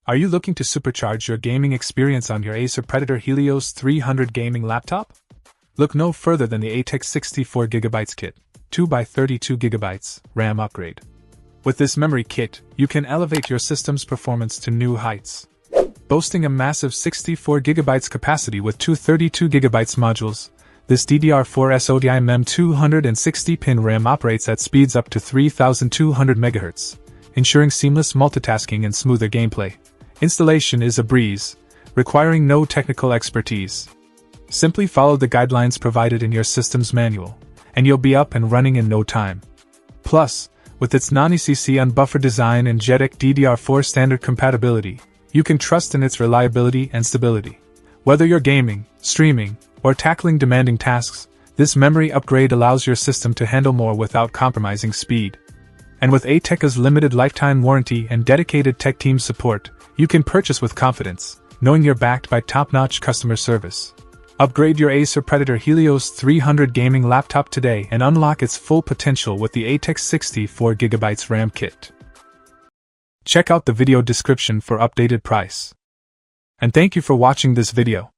Are you looking to supercharge your gaming experience on your Acer Predator Helios 300 gaming laptop? Look no further than the ATEX 64GB kit, 2x32GB RAM upgrade. With this memory kit, you can elevate your system's performance to new heights. Boasting a massive 64GB capacity with two 32GB modules, this DDR4 SODIMM 260-pin RAM operates at speeds up to 3200 MHz, ensuring seamless multitasking and smoother gameplay. Installation is a breeze, requiring no technical expertise. Simply follow the guidelines provided in your system's manual, and you'll be up and running in no time. Plus, with its non-ECC unbuffered design and JEDEC DDR4 standard compatibility, you can trust in its reliability and stability. Whether you're gaming, streaming, or tackling demanding tasks, this memory upgrade allows your system to handle more without compromising speed. And with ATEC's limited lifetime warranty and dedicated tech team support, you can purchase with confidence, knowing you're backed by top-notch customer service. Upgrade your Acer Predator Helios 300 gaming laptop today and unlock its full potential with the ATEX 64GB RAM kit. Check out the video description for updated price. And thank you for watching this video.